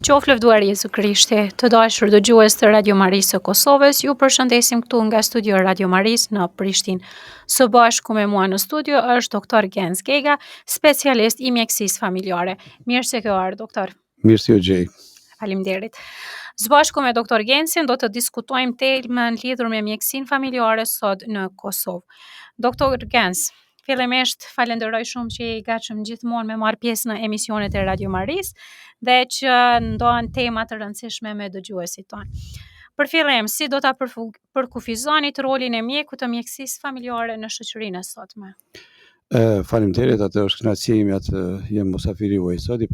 Qoftë lëvduar Jezu Krishti, të dashur dëgjues të Radio Marisë së Kosovës, ju përshëndesim këtu nga studio Radio Marisë në Prishtinë. Së bashku me mua në studio është doktor Genc Gega, specialist i mjekësisë familjare. Mirë se ke ardhur, doktor. Mirë se u gjej. Faleminderit. Së bashku me doktor Gencin do të diskutojmë temën lidhur me mjekësinë familjare sot në Kosovë. Doktor Genc, fillimisht falenderoj shumë që i gatshëm gjithmonë me marr pjesë në emisionet e Radio Marisë dhe që ndohen tema të rëndësishme me dëgjuesit tonë. Për fillim, si do ta përkufizonit rolin e mjekut të mjekësisë familjare në shoqërinë e sotme? Faleminderit, atë është kënaqësia ime të jem musafiri juaj sot, i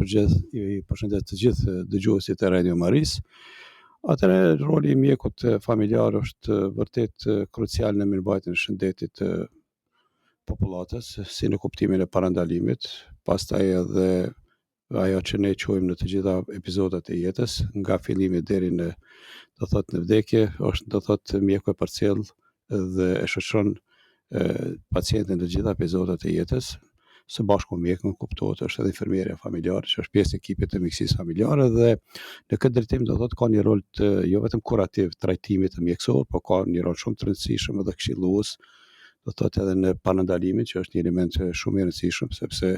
përshëndet të gjithë dëgjuesit e Radio Marisë. Atëherë roli i mjekut familjar është vërtet krucial në mirëmbajtjen e shëndetit të popullatës, si në kuptimin e parandalimit, pastaj edhe ajo që ne quajmë në të gjitha epizodat e jetës, nga fillimi deri në vdekje, është mjeku e përcjell dhe e shoqëron pacientin në të gjitha epizodat e jetës. Së bashku me mjekun kuptohet është edhe infermierja familjare, që është pjesë e ekipit të mjekësisë familjare dhe në këtë drejtim ka një rol të jo vetëm kurativ trajtimit të mjekësor, por ka një rol shumë të rëndësishëm edhe këshillues, edhe në parandalimin, që është një element shumë i rëndësishëm, sepse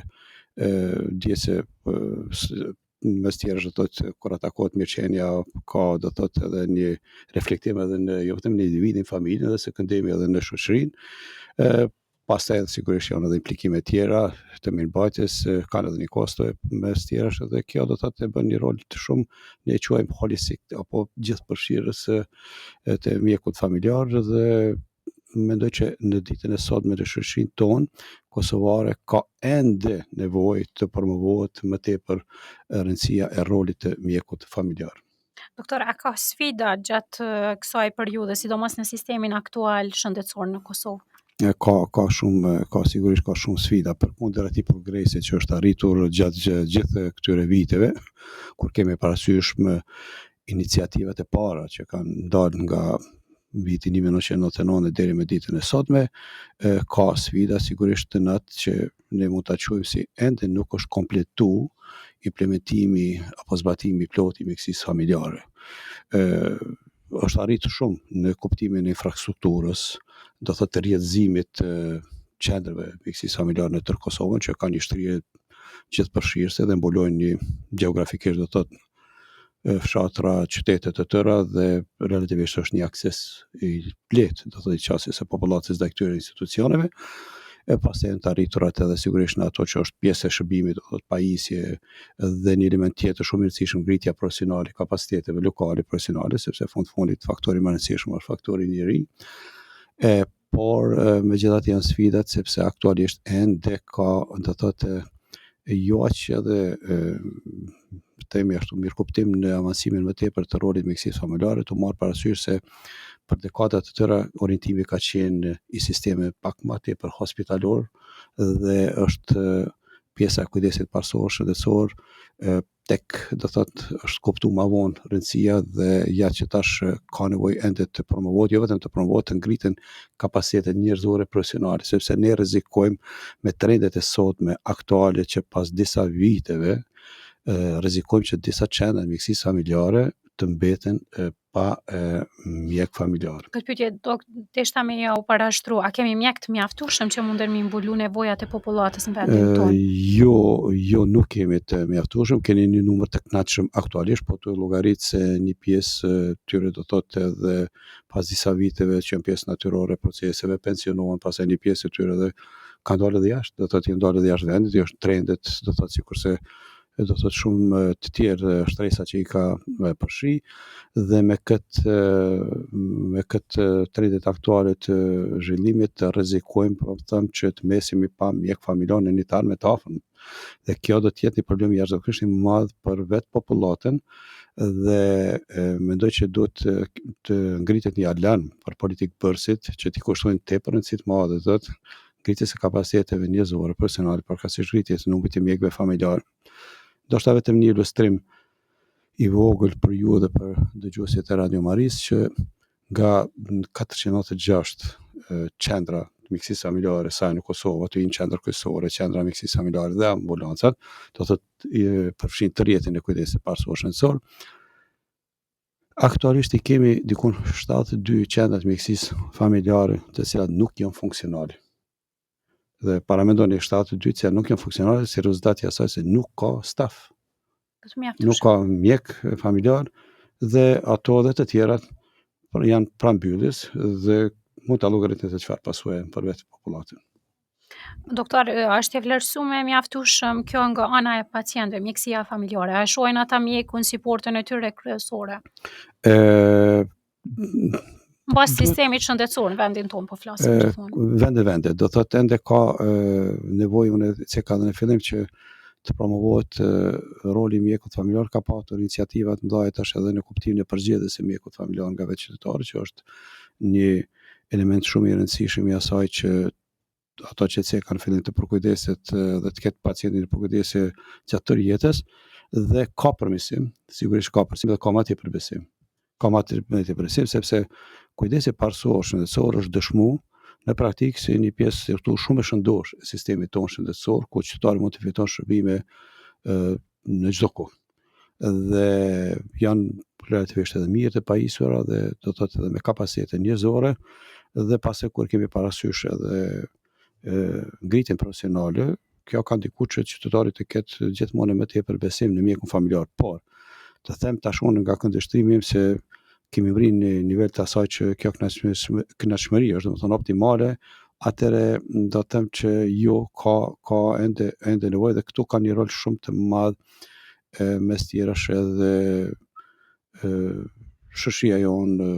dihet se mes tjerësh kur atakohet mirëqenia ka edhe një reflektim edhe në jo vetëm në individin, familjen, edhe së këndemi edhe në shoqërinë. Pastaj edhe sigurisht janë edhe implikime tjera të mirëmbajtjes, kanë edhe një kosto mes tjerësh, dhe kjo e bën një rol të shumë, ne e quajmë holistik apo gjithëpërfshirës të mjekut familjar, dhe mendoj që në ditën e sotme të shoqërinë tonë kosovare ka ende nevojë të promovohet më tepër rëndësia e rolit të mjekut familjar. Doktor, a ka sfida gjatë kësaj periudhe, sidomos në sistemin aktual shëndetësor në Kosovë? Ka sigurisht ka shumë sfida, përkundër atij progresit që është arritur gjatë gjithë këtyre viteve, kur kemi parasysh iniciativat e para që kanë dalë nga vitin 1999 deri me ditën e sotme, ka sfida sigurisht të natë që ne mund ta quajmë si ende nuk është kompletu implementimi apo zbatimi plot i mjekësisë familjare. Është arritur shumë në kuptimin e infrastrukturës, të rrjedhëzimit të qendrave mjekësisë familjare në tërë Kosovën, që kanë një shtrije gjithëpërfshirëse dhe mbulojnë një gjeografikisht fshatra, qytete të tëra, dhe relativisht është një akses i lehtë, i qasjes së popullatës ndaj këtyre institucioneve. Pastaj janë të arriturat edhe sigurisht në ato që është pjesë e shërbimit, pajisje, dhe një element tjetër shumë i rëndësishëm, ngritja profesionale, kapasiteteve lokale profesionale, sepse fundit faktori më i rëndësishëm është faktori njeri. Por megjithatë janë sfidat, sepse aktualisht ende ka jo aq edhe themi ashtu mirëkuptim në avancimin më tepër të rolit mjekësisë familjare, të marrë parasysh se për dekada të tëra orientimi ka qenë i sistemit pak më tepër hospitalor, dhe është pjesa e kujdesit parësor shëndetësor tek është kuptuar më vonë rëndësia, dhe ja që tash ka nevojë ende të promovohet, jo vetëm të promovohet, të ngriten kapacitetet njerëzore profesionale, sepse ne rrezikojmë me trendet e sotme aktuale që pas disa viteve rrezikojmë që disa qendra mjekësisë familjare të mbeten pa mjek familjar. Këtë pyetje deshta me ja u parashtru, a kemi mjek të mjaftueshëm që munden me mbulu nevojat e popullatës në vendin tonë? Jo, nuk kemi të mjaftueshëm, keni një numër të kënaqshëm aktualisht, po të llogarit se një pjesë tyre edhe pas disa viteve që janë pjesë natyrore e proceseve pensionohen, pastaj një pjesë e tyre edhe kanë dalë edhe jashtë, janë dalë edhe jashtë vendit, është trendet, sikurse shumë të tjerë shtresa që i ka përfshi, dhe me këtë trendet aktuale të zhvillimit të rrezikojmë që të mbesemi pa mjek familjar në një të ardhmen të afërm. Dhe kjo do të jetë një problem jashtëzakonisht i madh për vetë popullatën, dhe mendoj që duhet të ngritet një alarm për politikë bërësit që t'i kushtojnë tepër rëndësi të madhe ngritjes së kapaciteteve njerëzore profesionale, përkatësisht ngritjes së numrit të mjekëve familjar. Ndoshta vetëm një ilustrim i vogël për ju dhe për dëgjuesit e Radio Marisë, që nga 496 qendra të mjekësisë familjare sa në Kosovë, aty në qendër kryesore, qendra mjekësisë familjare dhe ambulancat, do thotë përfshin të rjetin e kujdesit parësor shëndetësor. Aktualisht i kemi dikun 72 qendra të mjekësisë familjare, të cilat nuk janë funksionale. Dhe paramendoni 72 që nuk janë funksionale, si rezultati i asaj se nuk ka staf. Nuk ka mjek familjar dhe ato dhe të tjerat janë pranë mbylljes dhe mund ta llogaritni se çfarë pasojë për vetë popullatën. Doktor, është e vlerësuar mjaftueshëm kjo nga ana e pacientëve, mjekësia familjare? A shohin ata mjekun si portën e tyre kryesore? Mbas sistemit shëndetësor në vendin tonë, po flasim gjithmonë. Vende, do thotë ende ka nevojë, unë që ka në fillim që të promovohet roli i mjekut familjar, ka pasur iniciativa të mëdha tash edhe në kuptimin e përgjithësisë së mjekut familjar nga vetë qytetarët, që është një element shumë i rëndësishëm i asaj që ato që kanë fillim të përkujdeset dhe të ketë pacientin në përkujdesje gjatë tërë jetës, dhe ka përmirësim, sigurisht ka përmirësim dhe ka më tepër besim. Ka më tepër besim sepse kujdesi parësor shëndetësor është dëshmuar në praktikë si një pjesë shumë e shëndosh e sistemit tonë shëndetësor, ku qytetari mund të fiton shërbime në çdo kohë. Dhe janë relativisht edhe mirë të pajisura dhe do thotë edhe me kapacitete njerëzore, dhe pasi kur kemi parasysh edhe ngritjen profesionale, kjo ka ndikuar që qytetari të ketë gjithmonë më tepër besim në mjekun familjar. Por të them tash unë nga këndvështrimi im se kemi vënë në nivel të asaj që kjo kënaqëmëri është domethënë optimale, atëre do të them që jo, ka ende nevojë, dhe këtu ka një rol shumë të madh mes tjerash edhe shoqëria jonë,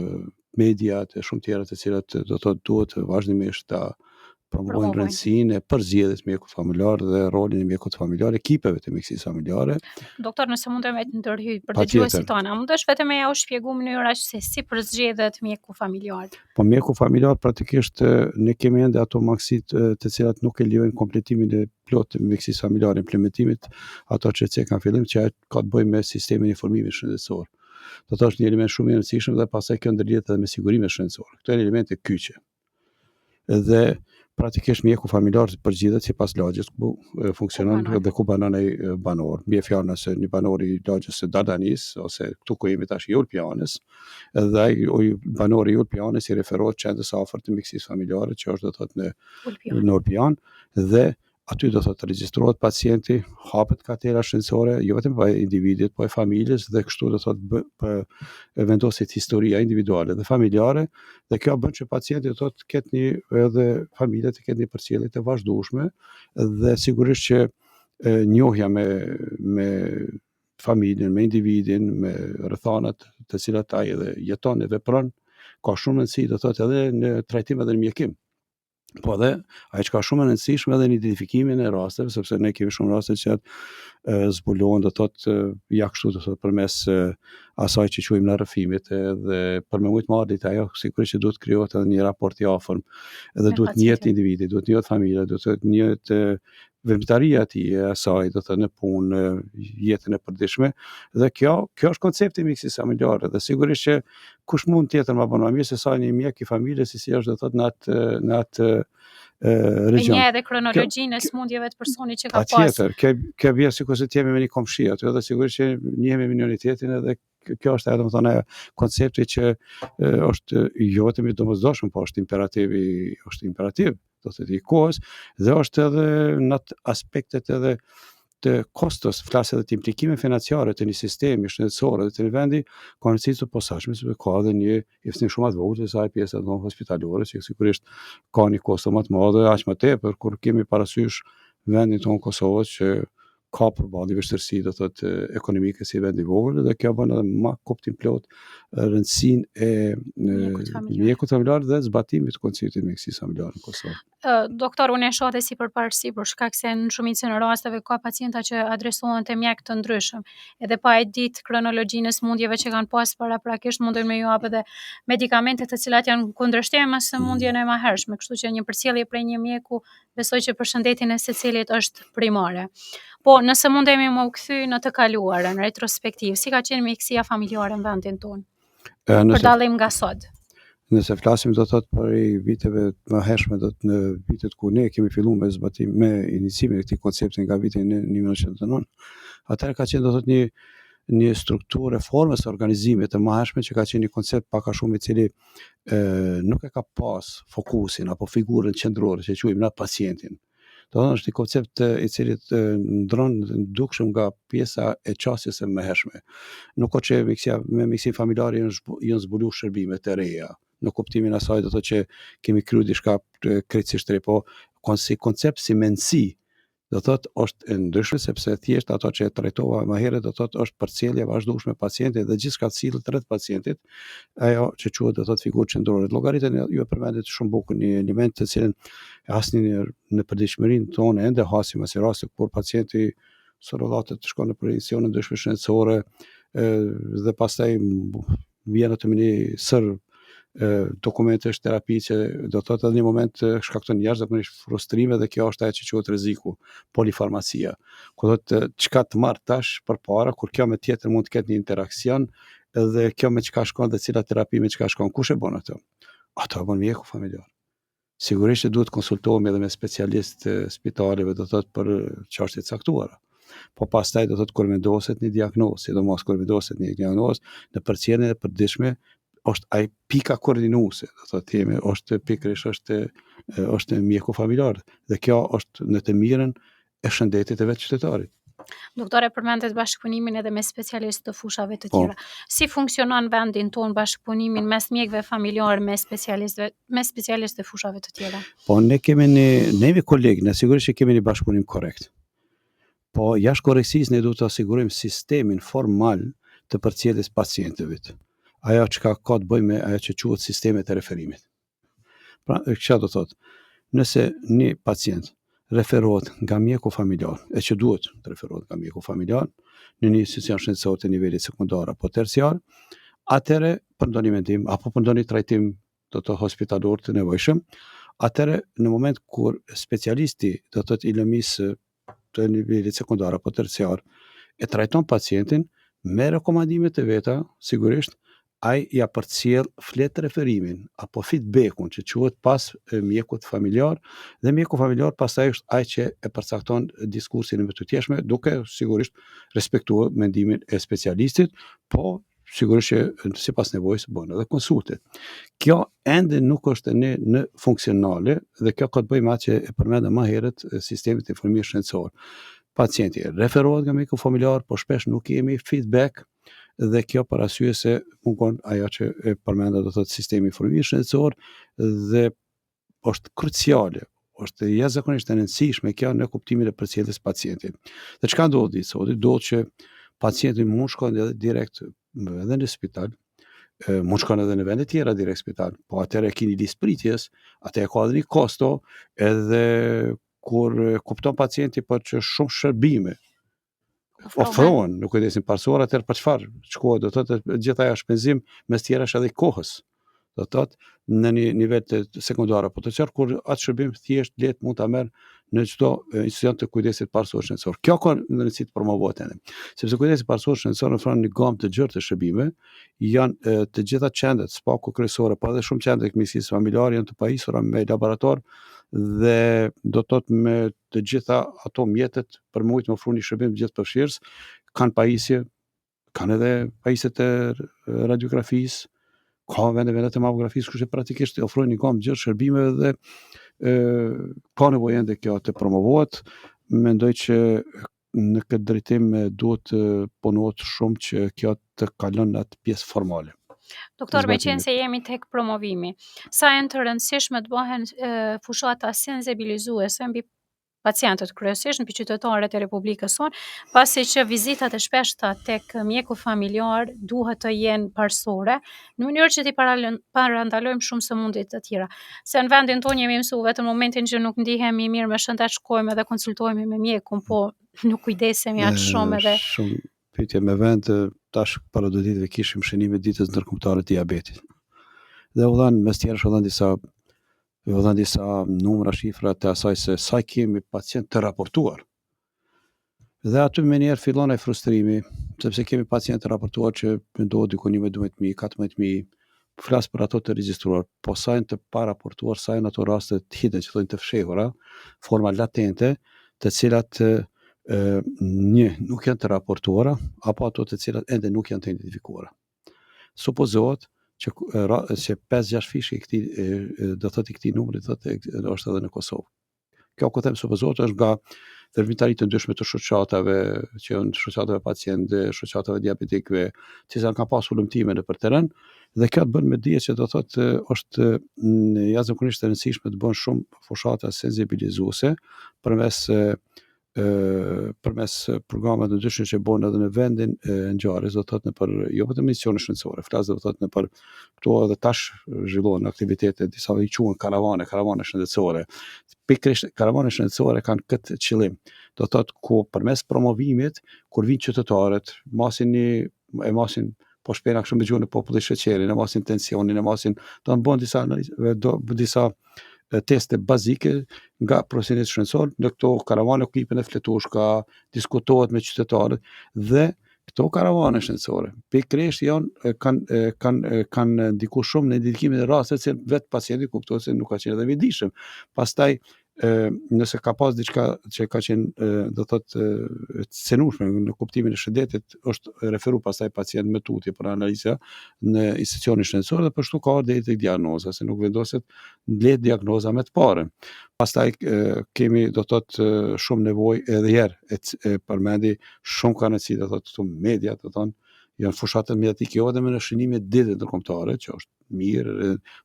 mediat e shumë tjera të cilat do thotë duhet vazhdimisht ta promovojnë rëndësinë e përzgjedhjes mjekut familjar dhe rolin e mjekut familjar, ekipeve të mjekësisë familjare. Doktor, nëse mundem të ndërhyj për dëgjuesit tonë, a mundesh vetëm me u shpjegoj mënyra se si përzgjedhet mjeku familjar? Po mjeku familjar praktikisht ne kemi ende ato mangësitë të cilat nuk e lejojnë kompletimin e plotë të mjekësisë familjare, implementimin ato që kanë fillim që ka të bëjë me sistemin e informimit shëndetësor. Do të është një element shumë i rëndësishëm dhe pastaj kjo ndërlidhet edhe me sigurimin shëndetësor. Këto janë elemente kyçe. Dhe praktikisht mjeku familjar përgjigjet sipas lagjes ku funksionon dhe ku banon ai banor. Mbi fjalën se një banor i lagjes së Dardanis ose këtu ku jemi tash i Ulpianës, dhe ai banori i Ulpianës i referohet qendrës së afërt të mjekësisë familjare, që është do thotë në Ulpian, dhe aty do thotë regjistrohet pacienti, hapet katera shëndetësore, jo vetëm për individit, po e familjes, dhe kështu do thotë vendoset historia individuale dhe familjare, dhe kjo bën që pacienti do thotë ketë një edhe familja të ketë një përcjellje të vazhdueshme, dhe sigurisht që njohja me familjen, me individin, me rrethanat të cilat ai edhe jeton e vepron, ka shumë rëndësi do thotë edhe në trajtim edhe në mjekim. Po edhe ai që ka shumë rëndësishme edhe në identifikimin e rasteve, sepse ne kemi shumë raste që zbulohen do thotë ja kështu do thotë përmes asaj që quajmë në rrëfimit, dhe për me shumë marrë ajo sigurisht që duhet krijohet edhe një raport i afërm, edhe duhet njëhet individi, duhet njëhet familja, duhet njëhet veprimtaria e asaj do thotë në punë, jetën e përditshme, dhe kjo është koncepti i mjekësisë familjare, dhe sigurisht që kush mund tjetër më bën më mirë se sa një mjek i familjes si është do thotë në atë region. Një edhe kronologjinë e smundjeve të personit që ka pasur. Patjetër, kjo vjen sikur se të jemi me një komshi aty, edhe sigurisht që njihemi minoritetin, edhe kjo është edhe domethënë koncepti që është jo vetëm i domosdoshëm, po është imperativ, do të thotë i kohës, dhe është edhe në aspektet edhe të kostos, flasë edhe të implikime financiare të një sistemi shëndetësor dhe të një vendi, ka rëndësi të posaçme, sepse ka edhe një investim shumë të vogël sa pjesa hospitalore, që sigurisht ka një kosto më të madhe, aq më tepër kur kemi parasysh vendin tonë Kosovës që ka përballë vështirësi do thotë ekonomike si vend i vogël, dhe kjo bën edhe më kuptim plot rëndësinë e mjekut familjar dhe zbatimit të konceptit të mjekësisë familjare në Kosovë. Doktor, unë e shoh si përparësi për shkak se në shumicën e rasteve ka pacienta që adresohen te mjek të ndryshëm, edhe pa e ditë kronologjinë e smundjeve që kanë pas paraprakisht, mundojnë me ju jap edhe medikamente të cilat janë kundërshtim me sëmundjen e mëhershme, kështu që një përcjellje prej një mjeku besoj që për shëndetin e secilit është primare. Po, nëse mundemi më u kthy në të kaluarën, retrospektiv, si ka qenë mjekësia familjare në vendin tonë? Për dallim nga sot. Nëse flasim do thot për viteve të mëhershme, do të në vitet ku ne kemi filluar me iniciimin e këtij koncepti nga viti 1999, atëherë ka qenë do thot një strukturë forme së organizimit të mëhershme që ka qenë një koncept pak a shumë i cili nuk e ka pas fokusin apo figurën qendrore që quajmë na pacientin. Do të thonë është një koncept i cili ndron dukshëm nga pjesa e qasjes së mëhershme. Nuk ka që me mjekësinë familjare janë zbuluar shërbime të reja. Në kuptimin asaj do të thotë që kemi kryer diçka krejtësisht re, po si koncept si mendësi do thotë është e ndryshme sepse thjesht ato që e trajtova më herët do thotë është përcjellje e vazhdueshme e pacientit dhe gjithçka sillet rreth pacientit, ajo që quhet do thotë figurë qendrore. Llogaritën ju e përmendet shumë bukur një element të cilën e hasni në përditshmërinë tonë ende hasim as raste kur pacienti sorollatet të shkon në përgjithësione ndryshme shëndetësore dhe pastaj vjen atë një sër dokumentesh terapi që do të thotë edhe në moment shkakton jashtëzakonisht frustrime dhe kjo është ajo që quhet rreziku, polifarmacia. Ku thotë çka të marr tash përpara kur kjo me tjetër mund të ketë një interaksion edhe kjo me çka shkon dhe cilat terapi me çka shkon, kush e bën ato? Ato e bën mjeku familjar. Sigurisht që duhet konsultohemi edhe me specialistë spitaleve do thotë për çështje të caktuara. Po pastaj do thotë kur vendoset një diagnozë, sidomos kur vendoset një diagnozë, në përcjelljen e përditshme është ai pika koordinuese, do thotë themi, është pikërisht është mjeku familjar dhe kjo është në të mirën e shëndetit të vetë qytetarit. Doktore, përmendet bashkëpunimin edhe me specialistë të fushave të tjera. Si funksionon vendin tonë bashkëpunimin mes mjekëve familjar me specialistë të fushave të tjera? Po ne jemi kolegë, ne sigurisht që kemi një bashkëpunim korrekt. Po jashtë korrekcisë ne duhet të sigurojmë sistemin formal të përcjelljes pacientëve. Ajo që ka të bëjë me ajo që quhet sistemet e referimit. Pra, çfarë do thotë? Nëse një pacient referohet nga mjeku familjar, e që duhet të referohet nga mjeku familjar, në një institucion shëndetësor të nivelit sekondar apo terciar, atëherë për ndonjë mendim apo për ndonjë trajtim do të hospitalor të nevojshëm, atëherë në moment kur specialisti do të i lëmis të nivelit sekondar apo terciar e trajton pacientin me rekomandimet e veta, sigurisht ai ja përcjell flet referimin apo feedbackun që quhet pas mjekut familjar dhe mjeku familjar pastaj është ai që e përcakton diskursin e tutjetshme duke sigurisht respektuar mendimin e specialistit, po sigurisht që sipas nevojës bën edhe konsulte. Kjo ende nuk është në funksionale dhe kjo ka të bëjë me atë që e përmenda më herët sistemit të informimit shëndetësor. Pacienti referohet nga mjeku familjar, po shpesh nuk kemi feedback dhe kjo për arsye se mungon ajo që e përmenda do thotë sistemi i informimit shëndetësor dhe është kruciale, është jashtëzakonisht e rëndësishme kjo në kuptimin e përcjelljes së pacientit. Dhe çka ndodhi sot? Ndodh që pacienti mund shkon edhe direkt edhe në spital, mund shkon edhe në vende tjera direkt spital, po atëherë keni listë pritjes, atë ka edhe një kosto, edhe kur kupton pacienti po që shumë shërbime ofrohen në kujdesin parsorë, atëherë për çfarë shkohet? Do thotë gjithë ajo shpenzim mes tjera është edhe kohës. Do thotë në një nivel të sekondar apo terciar kur atë shërbim thjesht lehtë mund ta merr në çdo institucion të kujdesit parsorë shëndetësor. Kjo ka rëndësi të promovohet edhe. Sepse kujdesi parsorë shëndetësor ofron një gamë të gjerë të shërbime, janë të gjitha qendret, spaku kryesore, po edhe shumë qendre të mjekësisë familjare janë të pajisura me laborator dhe do thotë me të gjitha ato mjetet për mujt më ofroni shërbim të gjithë përfshirës, kanë pajisje, kanë edhe pajisjet e radiografisë, ka vende të mamografisë, kështu që praktikisht ofrojnë një gamë gjërë shërbime dhe ka nevojë ende kjo të promovohet. Mendoj që në këtë drejtim duhet të punohet shumë që kjo të kalon në atë pjesë formale. Doktor, me qenë se jemi tek promovimi, sa janë të rëndësishme të bëhen fushata sensibilizuese mbi pacientët kryesisht mbi qytetarët e Republikës sonë, pasi që vizitat e shpeshta tek mjeku familjar duhet të jenë parsore, në mënyrë që t'i parandalojmë shumë sëmundjet të tjera. Se në vendin tonë jemi mësuar vetëm në momentin që nuk ndihemi mirë me shëndet shkojmë edhe konsultohemi me mjekun, po nuk kujdesemi aq shumë edhe. Shumë pyetje me vend, tash para 2 ditëve kishim shënimin e ditës ndërkombëtare të diabetit. Dhe u dhan mes tjerësh u dhan disa numra, shifra të asaj se sa kemi pacient të raportuar. Dhe aty me njerë fillon ai frustrimi, sepse kemi pacient të raportuar që mendohet diku 11.000, 14.000, flas për ato të regjistruar, po sajnë të paraportuar, sajnë ato raste të hidden, që thonë të fshehura, forma latente, të cilat nuk janë të raportuara, apo ato të cilat ende nuk janë të identifikuara. Supozohet që 5-6 fishi i këtij numri është edhe në Kosovë. Kjo ku them supozohet është nga ndërmjetëritë të ndryshme të shoqatave, që janë shoqatave pacientë, shoqatave diabetikëve, që janë ka pasur ulëmtime nëpër terren, dhe kjo të bën me dije që do thotë është jashtëzakonisht e rëndësishme të bën shumë fushata sensibilizuese përmes programeve të ndryshme që bën edhe në vendin e ngjarjes, do thotë nëpër jo vetëm misione shëndetësore, flas do thotë nëpër këto edhe tash zhvillohen aktivitete, disa i quhen karavane shëndetësore. Pikërisht karavane shëndetësore kanë këtë qëllim, do thotë ku përmes promovimit, kur vinë qytetarët, e masin po shpena kështu me gjuhën e popullit sheqerin, e masin tensionin, e masin do të bën disa teste bazike nga profesionistë shëndetësor në këto karavane ku hipen e fletushka, diskutohet me qytetarët, dhe këto karavane shëndetësore pikërisht kanë ndikuar shumë në identifikimin e rasteve që vetë pacienti kuptohet se nuk ka qenë edhe vjedishëm. Pastaj nëse ka pas diçka që ka qenë do thotë cenueshme në kuptimin e shëndetit, është referu pastaj pacient me tutje për analiza në institucionin shëndetësor, dhe për shtu ka deri tek diagnoza, se nuk vendoset letë diagnoza me të parën. Pastaj kemi do thotë shumë nevojë edhe herë e përmendi shumë kanë si do thotë këtu media, do thonë janë fushatët mediatike jo vetëm në shënimet ditë ndërkombëtare, që është mirë,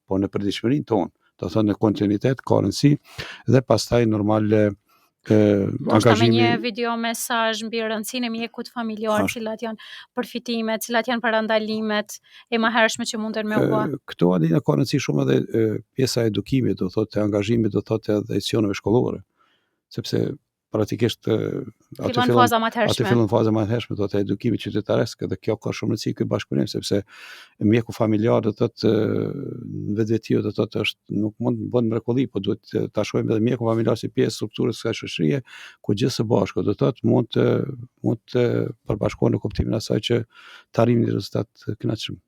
po në përditshmërinë tonë, do thonë në kontinuitet ka rëndësi, dhe pastaj normal angazhimi. Me një video mesazh mbi rëndësinë e mjekut familjar, cilat janë përfitimet, cilat janë parandalimet e mëhershme që munden me u bë. Këto ka rëndësi shumë edhe pjesa e edukimit, do thotë angazhimit, do thotë edhe lecioneve shkollore, sepse pratikisht atë fillon faza më e hershme do të edukimit qytetaresk, dhe kjo ka shumë rëndësi ky bashkëpunim, sepse mjeku familjar do thotë vetveti do thotë është nuk mund të bën mrekulli, po duhet ta shohim edhe mjeku familjar si pjesë strukturës së shoqërisë, ku gjithë së bashku do thotë mund të përbashkohen në kuptimin e asaj që të arrijmë një rezultat të kënaqshëm.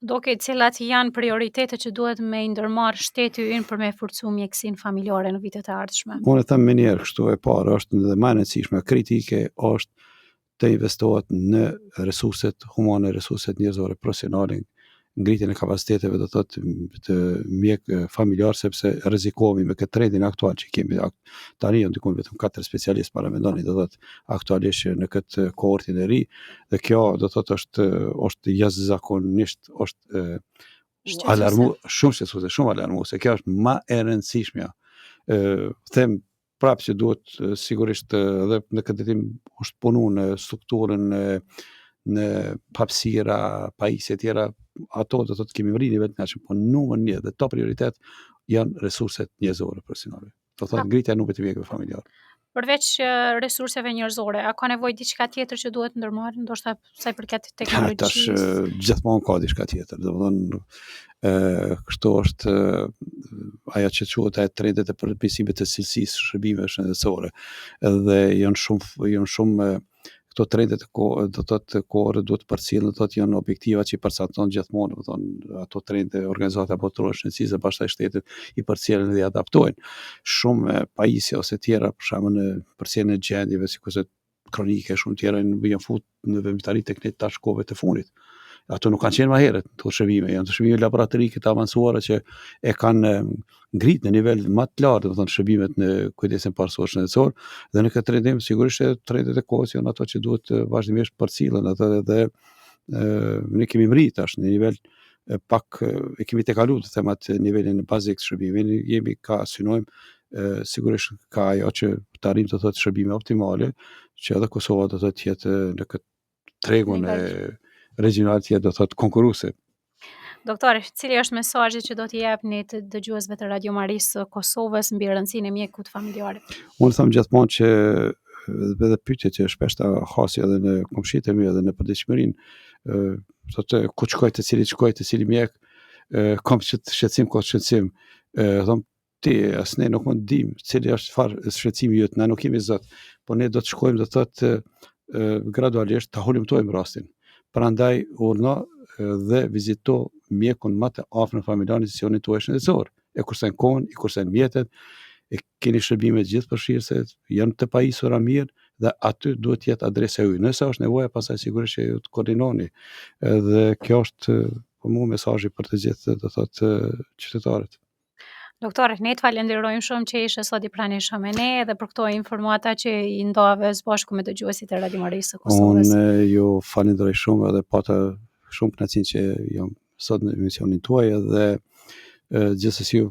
Doke, cilat janë prioritetet që duhet me ndërmarrë shteti ynë për me forcu mjekësinë familjare në vitet e ardhshme? Unë e them me njerë kështu, e parë është dhe më e rëndësishme kritike është të investohet në resurset humane, resurset njerëzore, profesionale, ngritjen e kapaciteteve do thotë të mjek familjar, sepse rrezikohemi me këtë trendin aktual që kemi tani, ndikon vetëm 4 specialistë para mendoni, do thotë aktualisht në këtë kohortin e ri, dhe kjo do thotë është jashtëzakonisht shumë alarmuese, kjo është më e rëndësishmja. Them prapë që duhet sigurisht edhe në këtë ditim është punu në strukturën, në hapësira, pajisje tjera, ato do thotë kemi rrinë vetë nga që, po numër 1 dhe top prioritet janë resurset njerëzore profesionale. Do thotë ngritja e numrit të mjekëve familjar. Përveç resurseve njerëzore, a ka nevojë diçka tjetër që duhet ndërmarrë, ndoshta sa i përket teknologjisë? Tash gjithmonë ka diçka tjetër, domethënë kështu është ajo që quhet trendet e përmirësimit të cilësisë shërbimeve shëndetësore, dhe janë shumë këto trendet do thotë kohore duhet përcjellën, do thotë janë objektiva që i përcakton gjithmonë, do thonë ato trende organizata botërore shëndetësisë, pastaj shtetet i përcjellin dhe i adaptojnë. Shumë pajisje ose tjera, për shembull në përcjelljen e gjendjeve, sikurse kronike, shumë tjera janë futur në veprimtari tek ne tash kohëve të fundit. Ato nuk kanë qenë më herët këto shërbime, janë shërbime laboratorike të avancuara që e kanë ngritë në nivel më të lartë, do të thonë shërbimet në kujdesin parësor shëndetësor, dhe në këtë trendim sigurisht trendet e kohës janë ato që duhet vazhdimisht përcillen, ato dhe ne kemi mrit tash në nivel pak e kemi tekaluar të them atë nivelin bazik të shërbimit, jemi synojmë sigurisht ka ajo që të arrijmë të thotë shërbime optimale, që edhe Kosova do të jetë në këtë tregun e regional do thotë konkurruese. Doktor, cili është mesazhi që do t'i japni të dëgjuesve të Radio Marisë Kosovës mbi rëndësinë e mjekut familjar? Unë them gjithmonë që edhe pyetjet që shpesh ta hasi edhe në komshitë e mi edhe në përditshmërinë, thotë ku shkoj, të cili mjek, kam shqetësim, ka shqetësim, them ti as ne nuk mund të dim cili është farë shqetësimi jot, na nuk kemi zot, po ne do të shkojmë do thotë gradualisht ta holumtojmë rastin. Prandaj urna dhe vizito mjekun më të afër familjar në institucionin tuaj shëndetësor. E kurse në kohën, i kurse në mjetet, e keni shërbime gjithë përfshirëse, janë të pajisura mirë dhe aty duhet të jetë adresa juaj. Nëse është nevoja, pastaj sigurisht që ju të koordinoni. Dhe kjo është për mua mesazhi për të gjithë, do thotë, qytetarët. Doktor, ne të falenderojmë shumë që ishe sot i pranishëm me ne dhe për këto informata që i ndave së bashku me dëgjuesit e Radio Marisë së Kosovës. Unë ju falenderoj shumë edhe pata shumë kënaqësinë që jam sot në emisionin tuaj dhe gjithsesi ju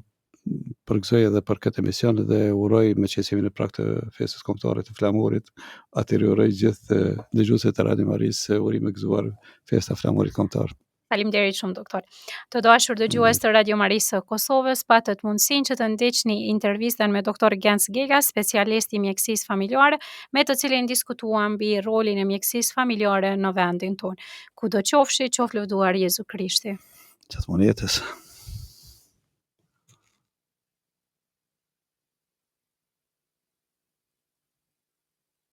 përgëzoj edhe për këtë emision dhe uroj me që jemi në prag të festës kombëtare të flamurit, atyre uroj gjithë dëgjuesit e Radio Marisë urime gëzuar festa flamurit kombëtar. Faleminderit shumë, doktor. Të dashur dëgjues të Radio Marisë së Kosovës, patët mundësinë që të ndiqni intervistën me doktor Gens Gega, specialist i mjekësisë familjare, me të cilin diskutuam mbi rolin e mjekësisë familjare në vendin tonë. Kudo qofshi, qof lëvduar Jezu Krishti. Gjithmonë jetës.